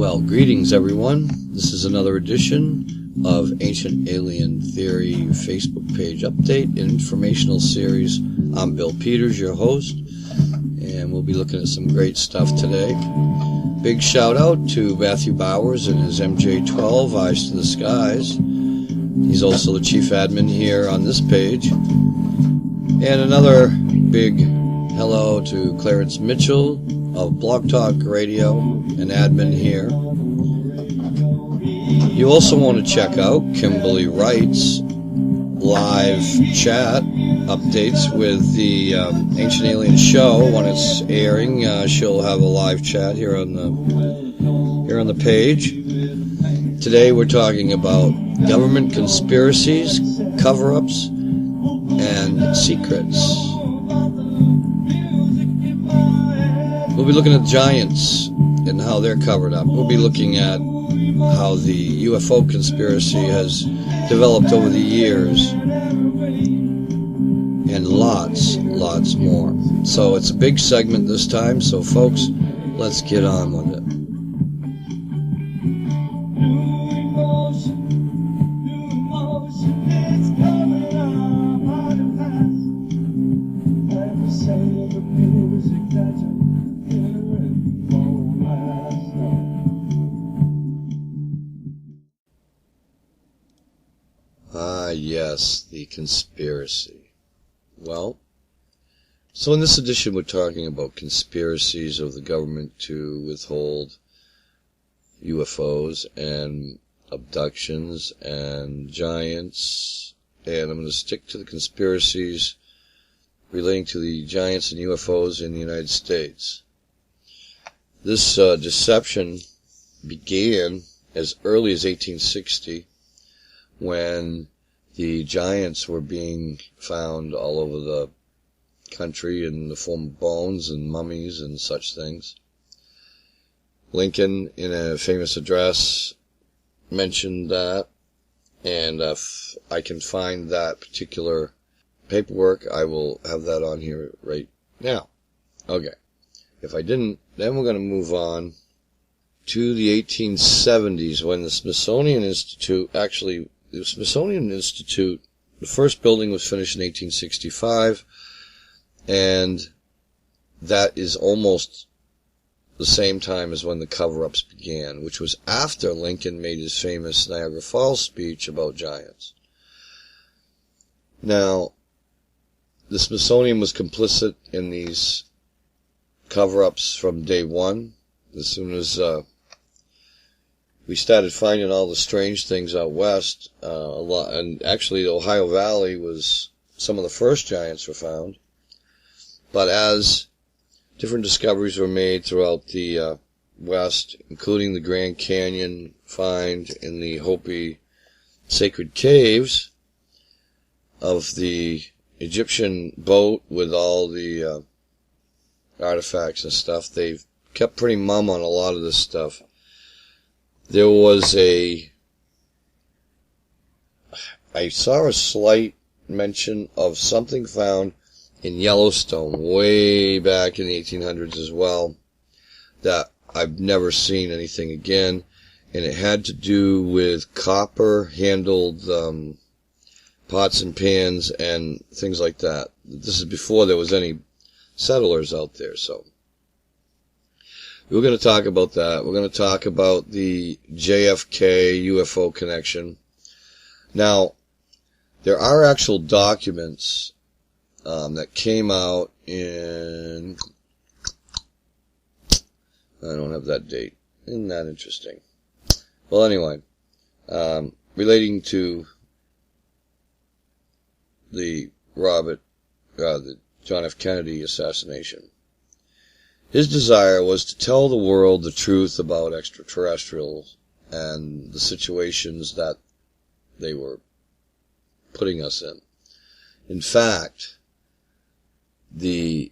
Well, greetings everyone. This is another edition of Ancient Alien Theory Facebook page update informational series. I'm Bill Peters, your host, and we'll be looking at some great stuff today. Big shout out to Matthew Bowers and his MJ12 Eyes to the Skies. He's also the chief admin here on this page. And another big hello to Clarence Mitchell of Blog Talk Radio, an admin here. You also want to check out Kimberly Wright's live chat updates with the Ancient Alien show. When it's airing, she'll have a live chat here on the page. Today we're talking about government conspiracies, cover-ups, and secrets. We'll be looking at giants and how they're covered up. We'll be looking at how the UFO conspiracy has developed over the years, and lots more. So it's a big segment this time, so folks, let's get on with it. Yes, the conspiracy. Well, so in this edition we're talking about conspiracies of the government to withhold UFOs and abductions and giants, and I'm going to stick to the conspiracies relating to the giants and UFOs in the United States. This deception began as early as 1860 when the giants were being found all over the country in the form of bones and mummies and such things. Lincoln, in a famous address, mentioned that, and if I can find that particular paperwork, I will have that on here right now. Okay. If I didn't, then we're going to move on to the 1870s when the Smithsonian Institute, the Smithsonian Institute, the first building was finished in 1865, and that is almost the same time as when the cover-ups began, which was after Lincoln made his famous Niagara Falls speech about giants. Now, the Smithsonian was complicit in these cover-ups from day one. As soon as we started finding all the strange things out west, a lot, and actually the Ohio Valley was some of the first giants were found. But as different discoveries were made throughout the west, including the Grand Canyon find in the Hopi sacred caves of the Egyptian boat with all the artifacts and stuff, they've kept pretty mum on a lot of this stuff. There was I saw a slight mention of something found in Yellowstone way back in the 1800s as well that I've never seen anything again, and it had to do with copper-handled pots and pans and things like that. This is before there was any settlers out there, so we're going to talk about that. We're going to talk about the JFK UFO connection. Now, there are actual documents that came out in, I don't have that date. Isn't that interesting? Well, anyway, relating to the John F. Kennedy assassination. His desire was to tell the world the truth about extraterrestrials and the situations that they were putting us in. In fact, the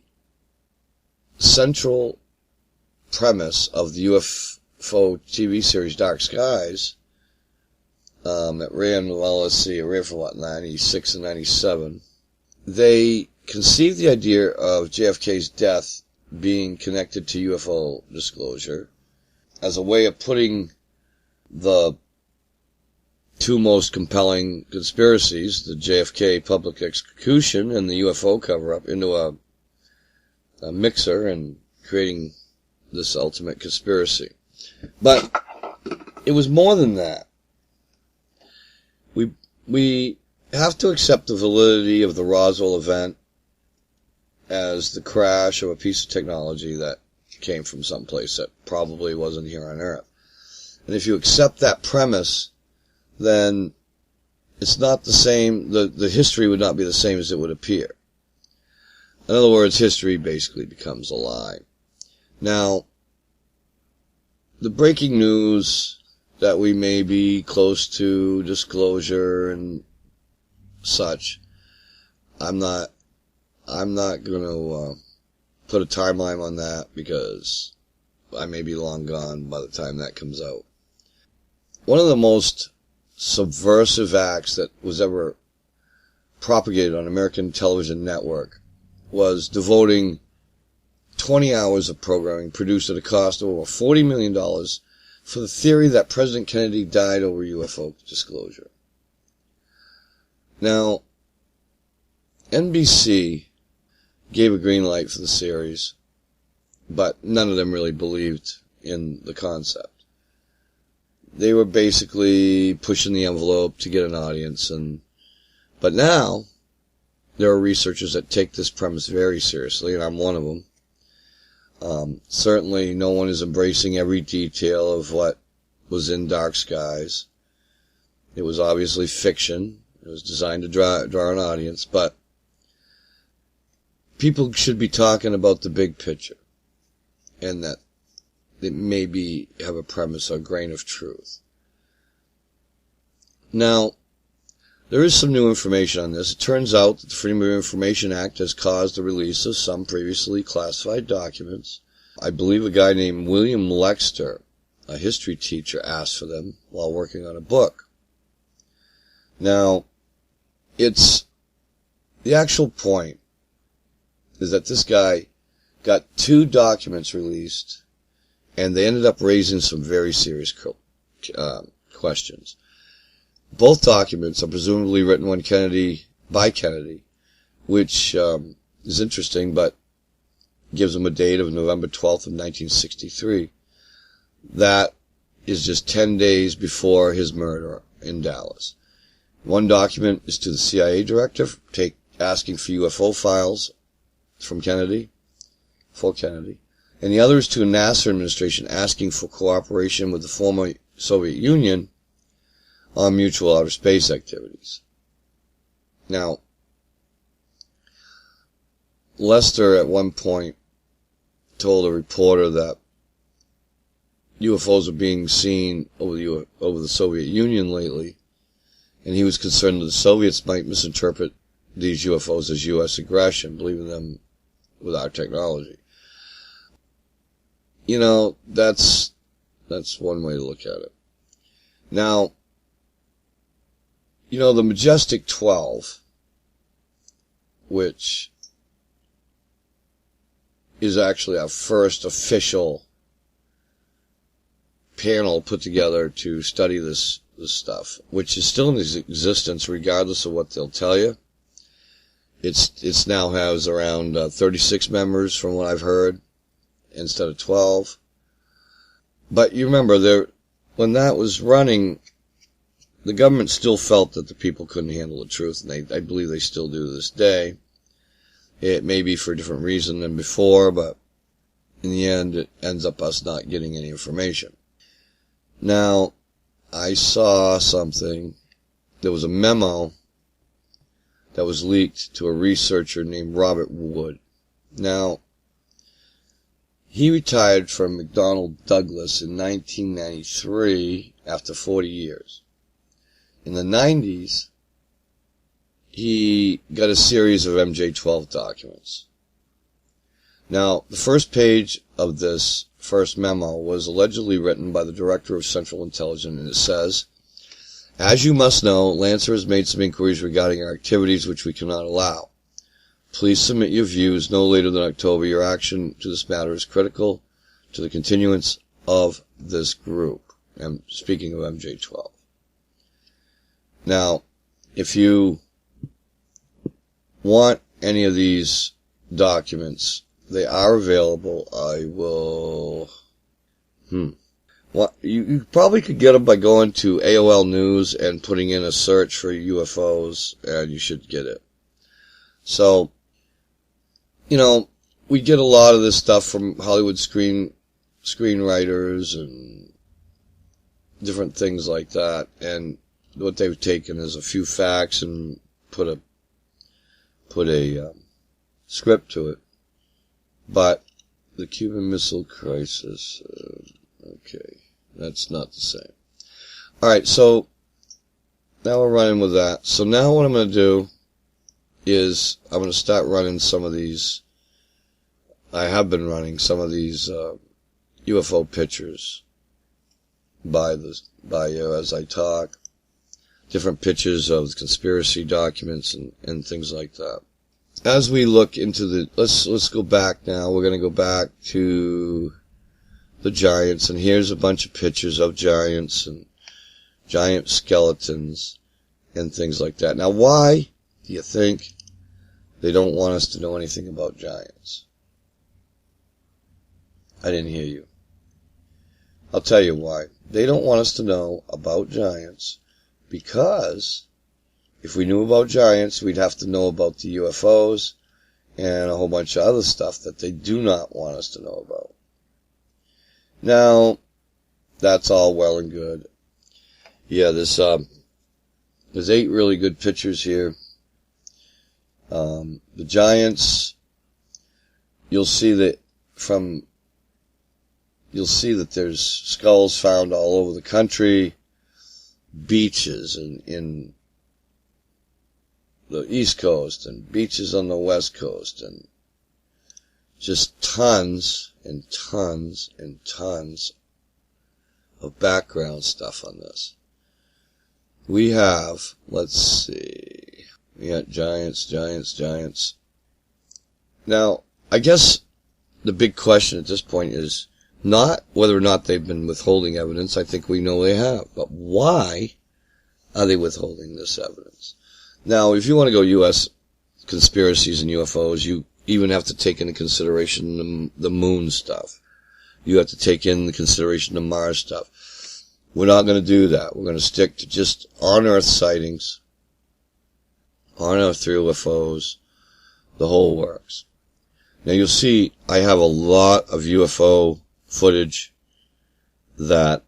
central premise of the UFO TV series Dark Skies, that ran, well, let's see, it ran from 96 and 97, they conceived the idea of JFK's death being connected to UFO disclosure, as a way of putting the two most compelling conspiracies, the JFK public execution and the UFO cover-up, into a mixer and creating this ultimate conspiracy. But it was more than that. We have to accept the validity of the Roswell event as the crash of a piece of technology that came from someplace that probably wasn't here on Earth. And if you accept that premise, then it's not the same, the history would not be the same as it would appear. In other words, history basically becomes a lie. Now, the breaking news that we may be close to disclosure and such, I'm not going to put a timeline on that because I may be long gone by the time that comes out. One of the most subversive acts that was ever propagated on American television network was devoting 20 hours of programming produced at a cost of over $40 million for the theory that President Kennedy died over UFO disclosure. Now, NBC gave a green light for the series, but none of them really believed in the concept. They were basically pushing the envelope to get an audience, but now there are researchers that take this premise very seriously, and I'm one of them. Certainly no one is embracing every detail of what was in Dark Skies. It was obviously fiction. It was designed to draw an audience, but people should be talking about the big picture, and that it maybe have a premise or a grain of truth. Now, there is some new information on this. It turns out that the Freedom of Information Act has caused the release of some previously classified documents. I believe a guy named William Lexter, a history teacher, asked for them while working on a book. Now, the actual point is that this guy got 2 documents released, and they ended up raising some very serious questions. Both documents are presumably written by Kennedy, which is interesting, but gives him a date of November 12th of 1963. That is just 10 days before his murder in Dallas. One document is to the CIA director, asking for UFO files from Kennedy, for Kennedy. And the other is to a NASA administration asking for cooperation with the former Soviet Union on mutual outer space activities. Now, Lester at one point told a reporter that UFOs are being seen over the Soviet Union lately, and he was concerned that the Soviets might misinterpret these UFOs as U.S. aggression, believing them with our technology. You know, that's one way to look at it. Now, you know, the Majestic 12, which is actually our first official panel put together to study this stuff, which is still in existence regardless of what they'll tell you. It's now has around 36 members from what I've heard, instead of 12. But you remember, when that was running, the government still felt that the people couldn't handle the truth, and I believe they still do to this day. It may be for a different reason than before, but in the end, it ends up us not getting any information. Now, I saw something. There was a memo that was leaked to a researcher named Robert Wood. Now, he retired from McDonnell Douglas in 1993 after 40 years. In the 90s, he got a series of MJ-12 documents. Now, the first page of this first memo was allegedly written by the Director of Central Intelligence, and it says, "As you must know, Lancer has made some inquiries regarding our activities which we cannot allow. Please submit your views no later than October. Your action to this matter is critical to the continuance of this group. I'm speaking of MJ12. Now, if you want any of these documents, they are available. I will... Well, you probably could get them by going to AOL News and putting in a search for UFOs, and you should get it. So, you know, we get a lot of this stuff from Hollywood screenwriters and different things like that, and what they've taken is a few facts and put a script to it. But the Cuban Missile Crisis, okay, that's not the same. Alright, so now we're running with that. So now what I'm going to do is I'm going to start running some of these. I have been running some of these UFO pictures as I talk. Different pictures of conspiracy documents and things like that. As we look into let's go back now. We're going to go back to the giants, and here's a bunch of pictures of giants and giant skeletons and things like that. Now, why do you think they don't want us to know anything about giants? I didn't hear you. I'll tell you why. They don't want us to know about giants because if we knew about giants, we'd have to know about the UFOs and a whole bunch of other stuff that they do not want us to know about. Now, that's all well and good. Yeah, there's 8 really good pictures here. The giants, you'll see that there's skulls found all over the country, beaches in the East Coast and beaches on the West Coast, and just tons and tons and tons of background stuff on this. We have, let's see, we got giants. Now, I guess the big question at this point is not whether or not they've been withholding evidence. I think we know they have. But why are they withholding this evidence? Now, if you want to go U.S. conspiracies and UFOs, you even have to take into consideration the moon stuff. You have to take into consideration the Mars stuff. We're not going to do that. We're going to stick to just on-Earth sightings, on-Earth UFOs, the whole works. Now, you'll see I have a lot of UFO footage that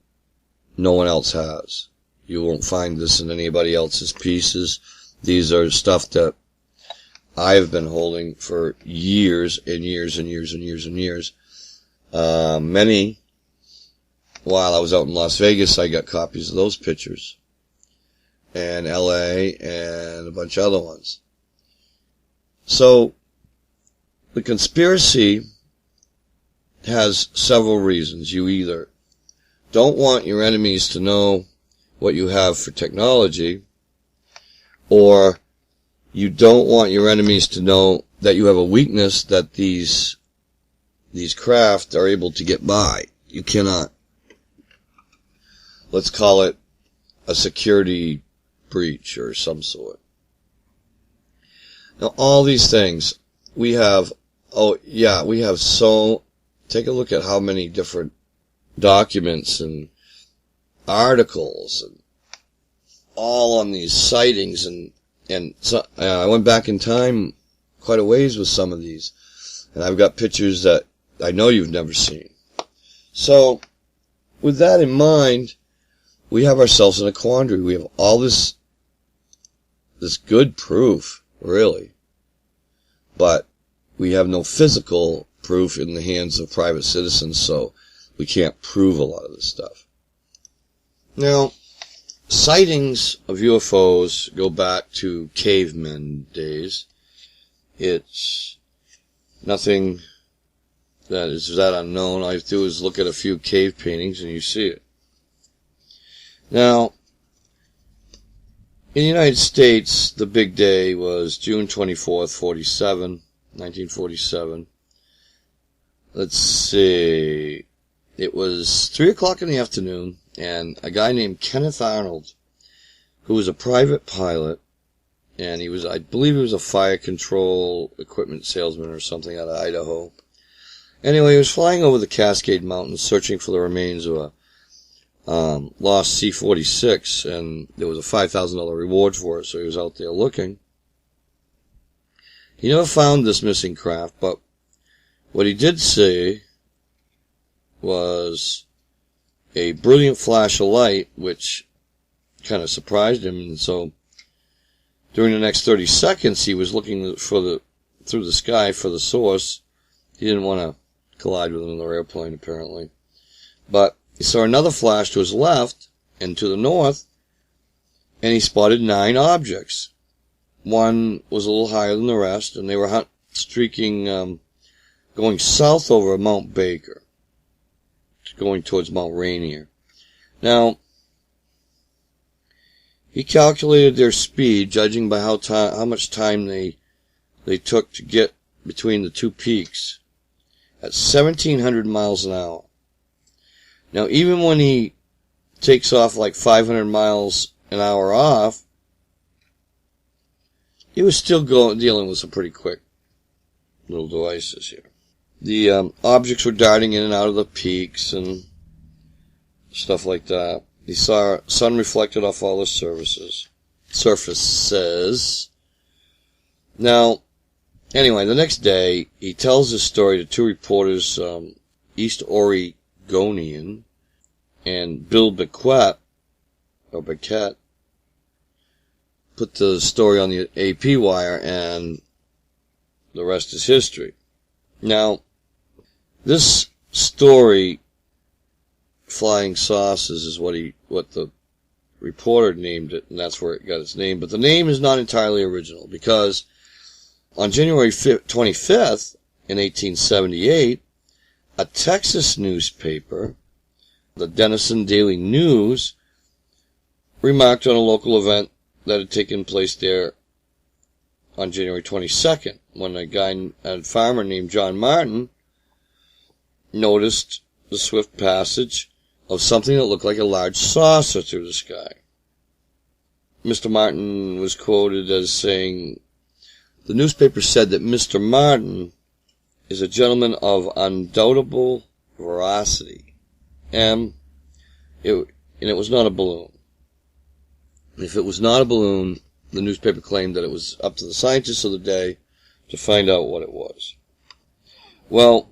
no one else has. You won't find this in anybody else's pieces. These are stuff that I've been holding for years and years and years and years and years. Many, while I was out in Las Vegas, I got copies of those pictures. And LA and a bunch of other ones. So, the conspiracy has several reasons. You either don't want your enemies to know what you have for technology, or you don't want your enemies to know that you have a weakness that these craft are able to get by. You cannot, let's call it a security breach or some sort. Now, all these things, we have take a look at how many different documents and articles and all on these sightings, and so, I went back in time quite a ways with some of these, and I've got pictures that I know you've never seen. So, with that in mind, we have ourselves in a quandary. We have all this good proof, really, but we have no physical proof in the hands of private citizens, so we can't prove a lot of this stuff. Now, sightings of UFOs go back to cavemen days. It's nothing that is that unknown. All you have to do is look at a few cave paintings and you see it. Now, in the United States, the big day was June 24th, 1947. Let's see. It was 3 o'clock in the afternoon, and a guy named Kenneth Arnold, who was a private pilot, and I believe he was a fire control equipment salesman or something out of Idaho. Anyway, he was flying over the Cascade Mountains searching for the remains of a lost C-46, and there was a $5,000 reward for it, so he was out there looking. He never found this missing craft, but what he did see was a brilliant flash of light, which kind of surprised him, and so during the next 30 seconds he was looking through the sky for the source. He didn't want to collide with another airplane, apparently. But he saw another flash to his left and to the north, and he spotted 9 objects. One was a little higher than the rest, and they were going south over Mount Baker, going towards Mount Rainier. Now, he calculated their speed, judging by how much time they took to get between the two peaks, at 1,700 miles an hour. Now, even when he takes off like 500 miles an hour off, he was still dealing with some pretty quick little devices here. The objects were darting in and out of the peaks and stuff like that. He saw sun reflected off all the surfaces. Now, anyway, the next day, he tells his story to 2 reporters, East Oregonian and Bill Beckett, put the story on the AP wire, and the rest is history. Now, this story, Flying Saucers, is what the reporter named it, and that's where it got its name. But the name is not entirely original, because on January 25th, in 1878, a Texas newspaper, the Denison Daily News, remarked on a local event that had taken place there on January 22nd, when a farmer named John Martin noticed the swift passage of something that looked like a large saucer through the sky. Mr. Martin was quoted as saying, "The newspaper said that Mr. Martin is a gentleman of undoubtable veracity, and it was not a balloon." If it was not a balloon, the newspaper claimed that it was up to the scientists of the day to find out what it was. Well,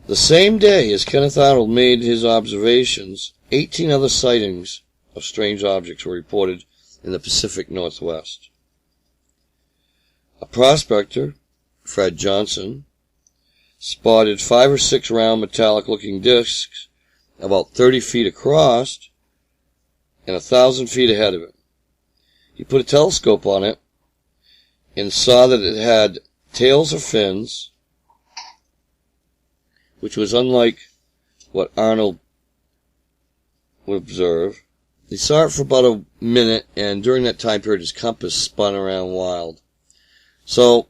the same day as Kenneth Arnold made his observations, 18 other sightings of strange objects were reported in the Pacific Northwest. A prospector, Fred Johnson, spotted 5 or 6 round metallic-looking discs about 30 feet across and 1,000 feet ahead of him. He put a telescope on it and saw that it had tails or fins, which was unlike what Arnold would observe. He saw it for about a minute, and during that time period his compass spun around wild. So,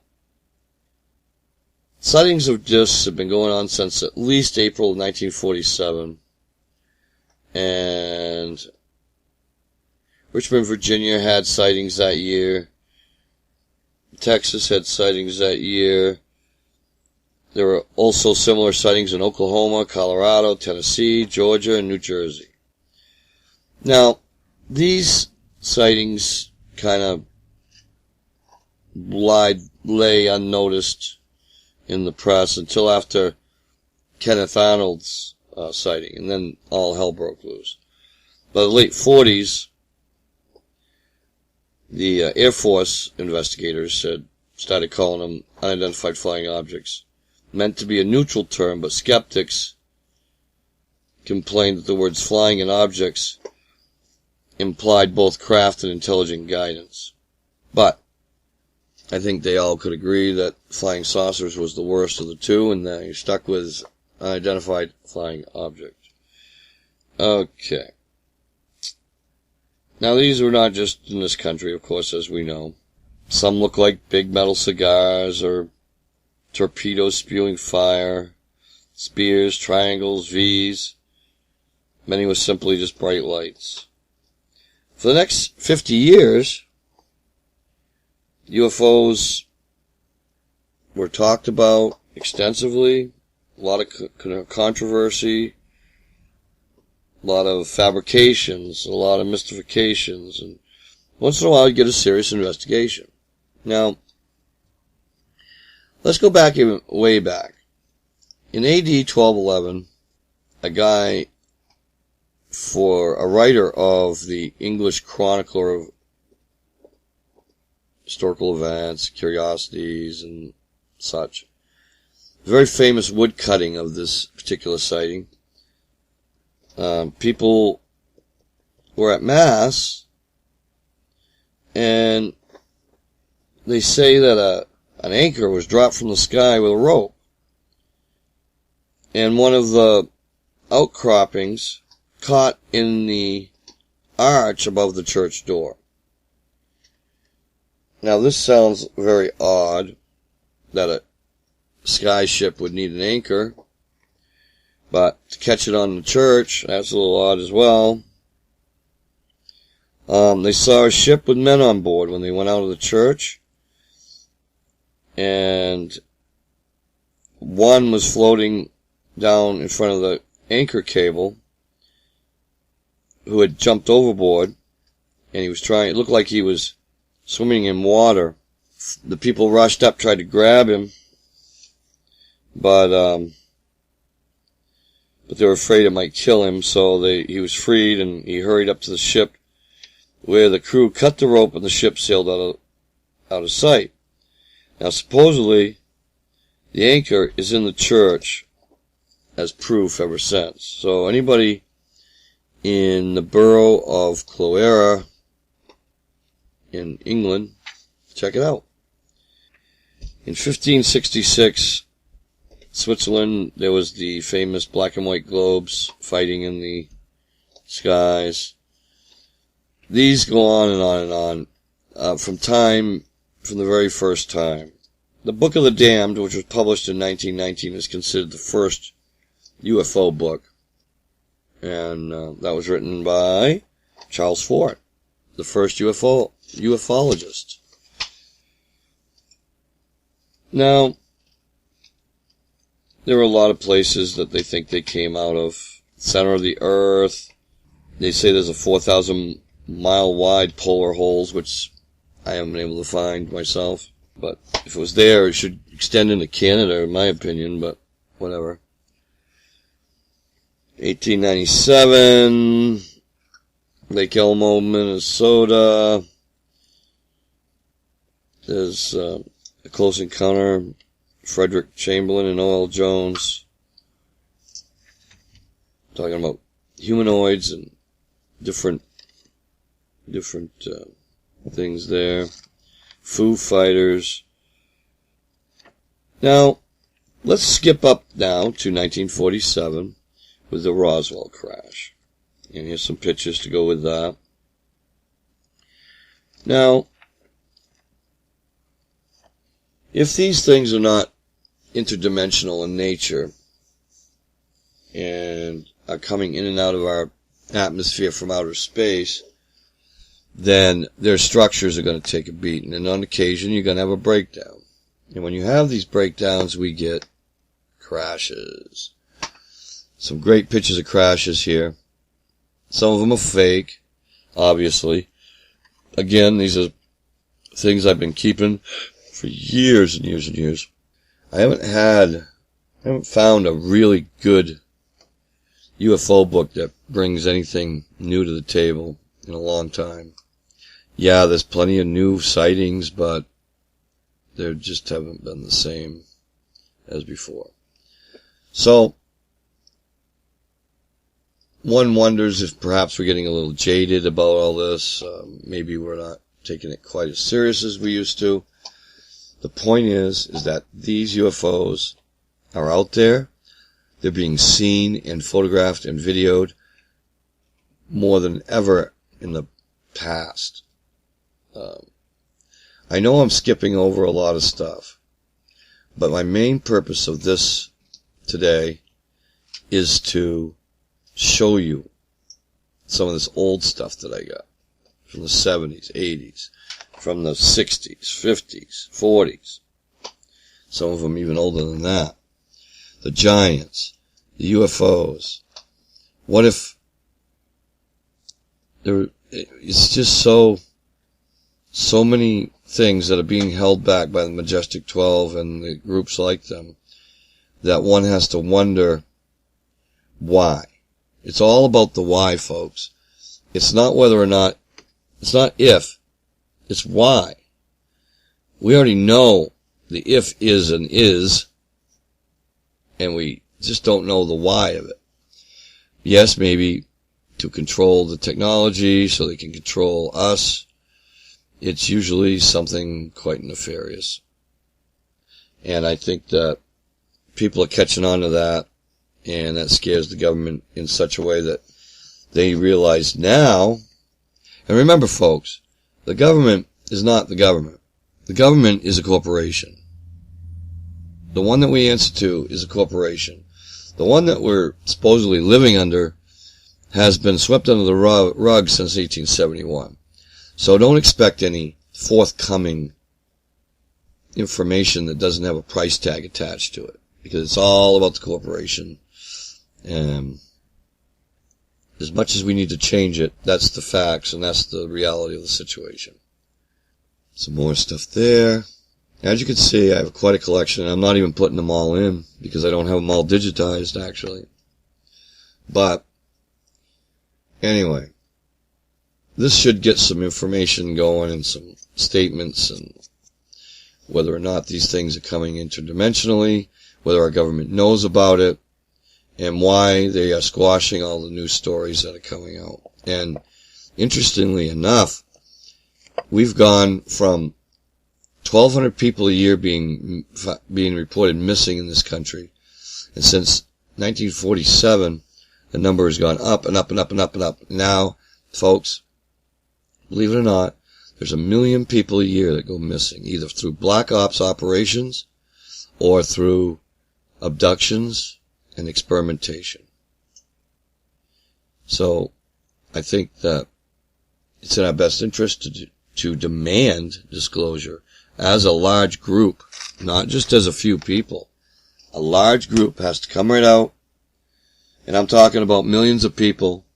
sightings of discs have been going on since at least April of 1947, and Richmond, Virginia had sightings that year. Texas had sightings that year. There were also similar sightings in Oklahoma, Colorado, Tennessee, Georgia, and New Jersey. Now, these sightings kind of lay unnoticed in the press until after Kenneth Arnold's sighting, and then all hell broke loose. By the late 40s, the Air Force investigators started calling them unidentified flying objects. Meant to be a neutral term, but skeptics complained that the words flying and objects implied both craft and intelligent guidance. But I think they all could agree that flying saucers was the worst of the two, and they stuck with unidentified flying object. Okay. Now, these were not just in this country, of course, as we know. Some look like big metal cigars or torpedoes spewing fire. spears, triangles, V's. Many were simply just bright lights. For the next 50 years, UFOs were talked about extensively, a lot of controversy, a lot of fabrications, a lot of mystifications, and once in a while you get a serious investigation. Now, let's go back even way back. In AD 1211, a guy, for a writer of the English Chronicler of Historical Events, Curiosities, and such, very famous woodcutting of this particular sighting. People were at Mass, and they say that an anchor was dropped from the sky with a rope, and one of the outcroppings caught in the arch above the church door. Now this sounds very odd, that a sky ship would need an anchor, but to catch it on the church, that's a little odd as well. They saw a ship with men on board when they went out of the church, and one was floating down in front of the anchor cable, who had jumped overboard, and he was trying, it looked like he was swimming in water. The people rushed up, tried to grab him, but they were afraid it might kill him, so he was freed, and he hurried up to the ship, where the crew cut the rope and the ship sailed out of sight. Now supposedly, the anchor is in the church as proof ever since. So anybody in the borough of Cloyera in England, check it out. In 1566, Switzerland, there was the famous black and white globes fighting in the skies. These go on and on and on, from the very first time. The Book of the Damned, which was published in 1919, is considered the first UFO book. And that was written by Charles Fort, the first ufologist. Now, there are a lot of places that they think they came out of. Center of the Earth. They say there's a 4,000-mile wide polar holes, which I haven't been able to find myself. But if it was there, it should extend into Canada, in my opinion, but whatever. 1897, Lake Elmo, Minnesota. There's a close encounter, Frederick Chamberlain and O.L. Jones, talking about humanoids and different things there. Foo Fighters. Now, let's skip up now to 1947 with the Roswell crash. And here's some pictures to go with that. Now, if these things are not interdimensional in nature and are coming in and out of our atmosphere from outer space, then their structures are going to take a beating. And on occasion, you're going to have a breakdown. And when you have these breakdowns, we get crashes. Some great pictures of crashes here. Some of them are fake, obviously. Again, these are things I've been keeping for years and years and years. I haven't found a really good UFO book that brings anything new to the table in a long time. Yeah, there's plenty of new sightings, but they just haven't been the same as before. So, one wonders if perhaps we're getting a little jaded about all this. Maybe we're not taking it quite as serious as we used to. The point is that these UFOs are out there. They're being seen and photographed and videoed more than ever in the past. I know I'm skipping over a lot of stuff, but my main purpose of this today is to show you some of this old stuff that I got from the 70s, 80s, from the 60s, 50s, 40s. Some of them even older than that. The giants, the UFOs. What if it's just so many things that are being held back by the Majestic 12 and the groups like them that one has to wonder why. It's all about the why, folks. It's not whether or not, it's not if, it's why. We already know the if is and is, and we just don't know the why of it. Yes, maybe to control the technology so they can control us. It's usually something quite nefarious. And I think that people are catching on to that, and that scares the government in such a way that they realize now. And remember, folks, the government is not the government. The government is a corporation. The one that we answer to is a corporation. The one that we're supposedly living under has been swept under the rug since 1871. So don't expect any forthcoming information that doesn't have a price tag attached to it, because it's all about the corporation. And as much as we need to change it, that's the facts and that's the reality of the situation. Some more stuff there. As you can see, I have quite a collection. I'm not even putting them all in because I don't have them all digitized, actually. But anyway, this should get some information going and some statements and whether or not these things are coming interdimensionally, whether our government knows about it, and why they are squashing all the news stories that are coming out. And interestingly enough, we've gone from 1,200 people a year being reported missing in this country, and since 1947, the number has gone up and up and up and up and up. Now, folks, believe it or not, there's 1 million people a year that go missing, either through black ops operations or through abductions and experimentation. So, I think that it's in our best interest to demand disclosure as a large group, not just as a few people. A large group has to come right out, and I'm talking about millions of people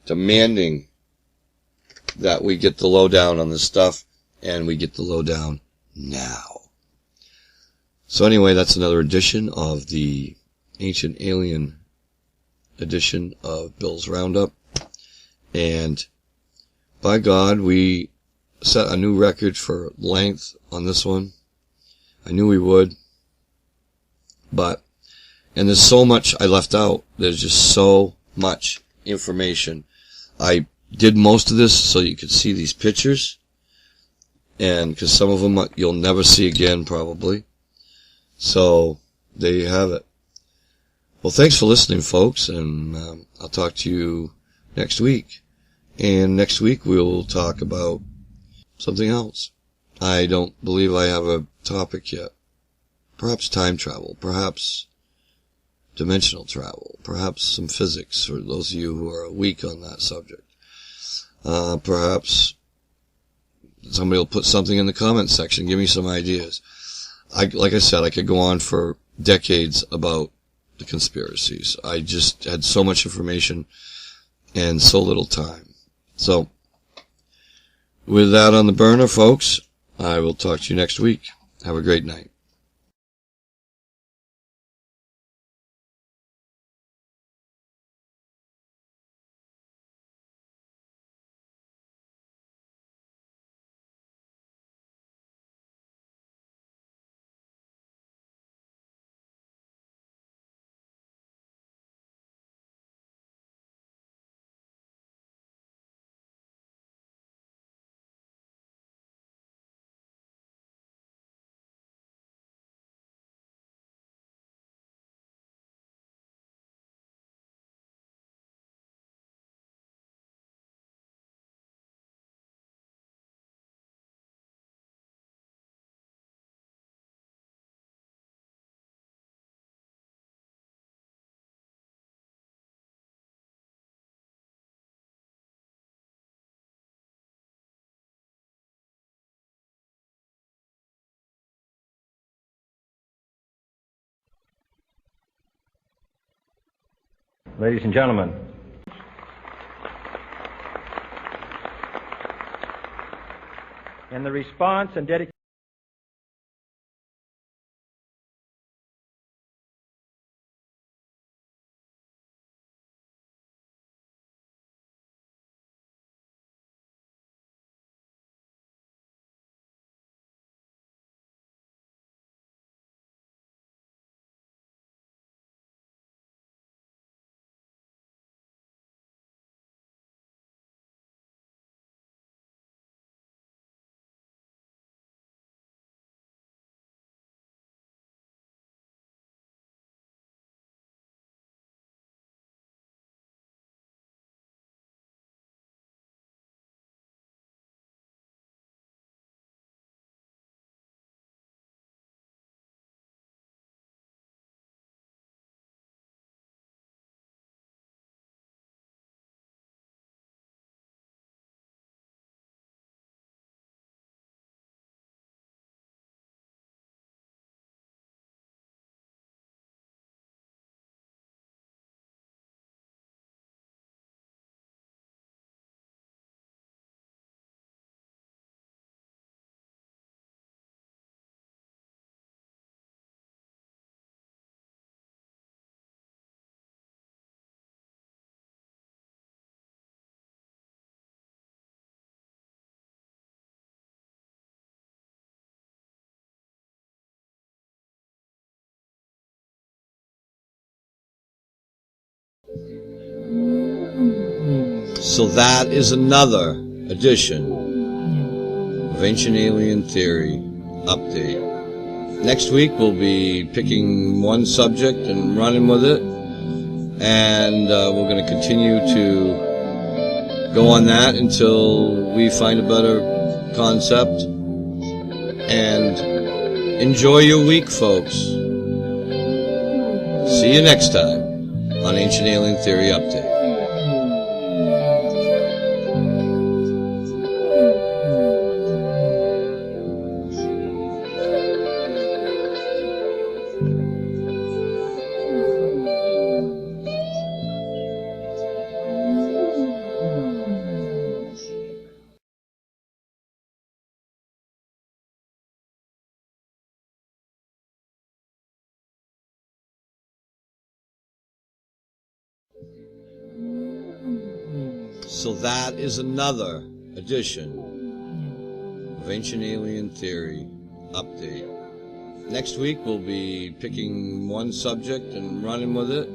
demanding that we get the lowdown on this stuff, and we get the lowdown now. So anyway, that's another edition of the Ancient Alien edition of Bill's Roundup. And by God, we set a new record for length on this one. I knew we would. And there's so much I left out. There's just so much information. I did most of this so you could see these pictures. And because some of them you'll never see again, probably. So, there you have it. Well, thanks for listening, folks, and I'll talk to you next week. And next week we'll talk about something else. I don't believe I have a topic yet. Perhaps time travel, perhaps dimensional travel, perhaps some physics for those of you who are weak on that subject. Perhaps somebody will put something in the comment section, give me some ideas. Like I said, I could go on for decades about the conspiracies. I just had so much information and so little time. So, with that on the burner, folks, I will talk to you next week. Have a great night. Ladies and gentlemen. In the response and dedication So that is another edition of Ancient Alien Theory Update. Next week we'll be picking one subject and running with it, and we're going to continue to go on that until we find a better concept. And enjoy your week, folks. See you next time on Ancient Alien Theory Update. So that is another edition of Ancient Alien Theory Update. Next week we'll be picking one subject and running with it,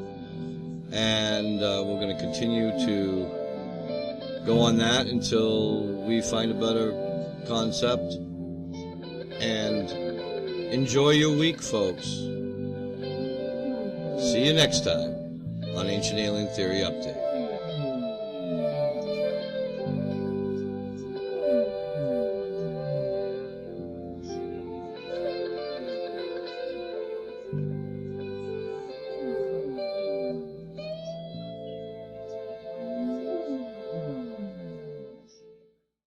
and we're going to continue to go on that until we find a better concept. And enjoy your week, folks. See you next time on Ancient Alien Theory Update.